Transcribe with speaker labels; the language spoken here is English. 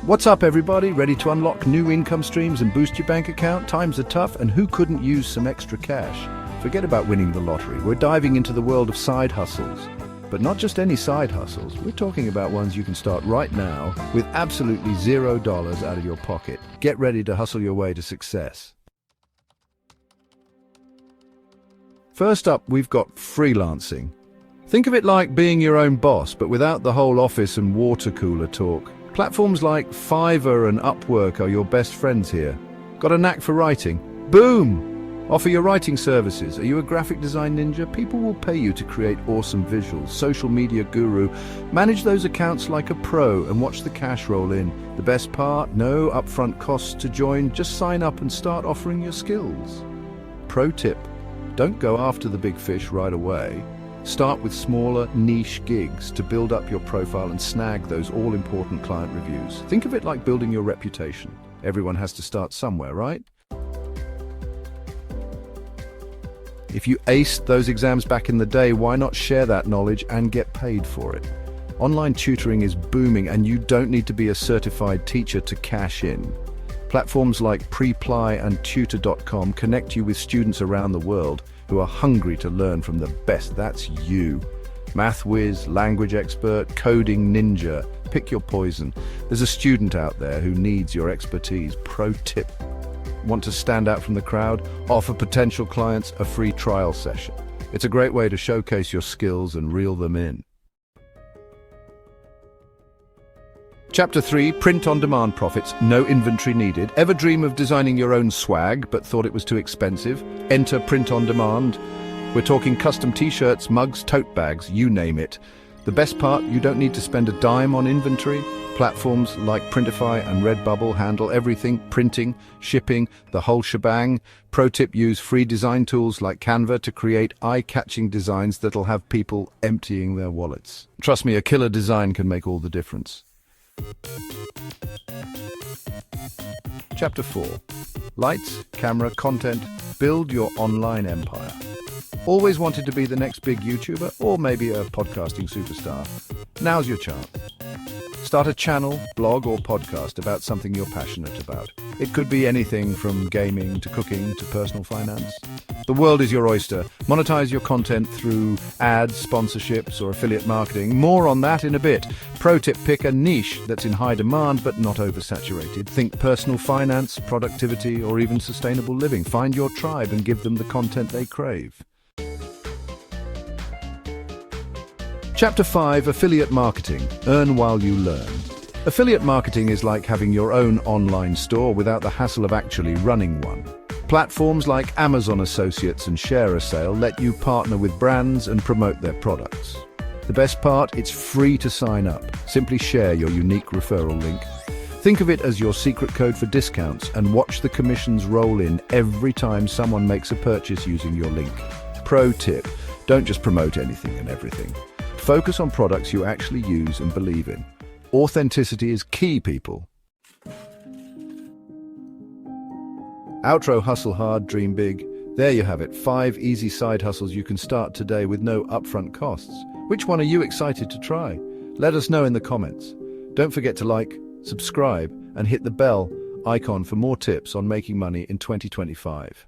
Speaker 1: What's up, everybody? Ready to unlock new income streams and boost your bank account? Times are tough, and who couldn't use some extra cash? Forget about winning the lottery. We're diving into the world of side hustles. But not just any side hustles. We're talking about ones you can start right now with absolutely $0 out of your pocket. Get ready to hustle your way to success. First up, we've got freelancing. Think of it like being your own boss, but without the whole office and water cooler talk. Platforms like Fiverr and Upwork are your best friends here. Got a knack for writing? Boom! Offer your writing services. Are you a graphic design ninja? People will pay you to create awesome visuals. Social media guru. Manage those accounts like a pro and watch the cash roll in. The best part? No upfront costs to join. Just sign up and start offering your skills. Pro tip: don't go after the big fish right away. Start with smaller, niche gigs to build up your profile and snag those all-important client reviews. Think of it like building your reputation. Everyone has to start somewhere, right? If you aced those exams back in the day, why not share that knowledge and get paid for it? Online tutoring is booming, and you don't need to be a certified teacher to cash in. Platforms like Preply and Tutor.com connect you with students around the world who are hungry to learn from the best. That's you. Math whiz, language expert, coding ninja. Pick your poison. There's a student out there who needs your expertise. Pro tip: want to stand out from the crowd? Offer potential clients a free trial session. It's a great way to showcase your skills and reel them in. Chapter 3, print-on-demand profits, no inventory needed. Ever dream of designing your own swag but thought it was too expensive? Enter print-on-demand. We're talking custom t-shirts, mugs, tote bags, you name it. The best part, you don't need to spend a dime on inventory. Platforms like Printify and Redbubble handle everything: printing, shipping, the whole shebang. Pro tip: use free design tools like Canva to create eye-catching designs that'll have people emptying their wallets. Trust me, a killer design can make all the difference. Chapter 4. Lights, camera, content. Build your online empire. Always wanted to be the next big YouTuber or maybe a podcasting superstar? Now's your chance. Start a channel, blog or podcast about something you're passionate about. It could be anything from gaming to cooking to personal finance. The world is your oyster. Monetize your content through ads, sponsorships or affiliate marketing. More on that in a bit. Pro tip: pick a niche that's in high demand but not oversaturated. Think personal finance, productivity or even sustainable living. Find your tribe and give them the content they crave. Chapter 5, affiliate marketing. Earn while you learn. Affiliate marketing is like having your own online store without the hassle of actually running one. Platforms like Amazon Associates and Share a Sale let you partner with brands and promote their products. The best part, it's free to sign up. Simply share your unique referral link. Think of it as your secret code for discounts and watch the commissions roll in every time someone makes a purchase using your link. Pro tip: don't just promote anything and everything. Focus on products you actually use and believe in. Authenticity is key, people. Outro: hustle hard, dream big. There you have it, 5 easy side hustles you can start today with no upfront costs. Which one are you excited to try? Let us know in the comments. Don't forget to like, subscribe, and hit the bell icon for more tips on making money in 2025.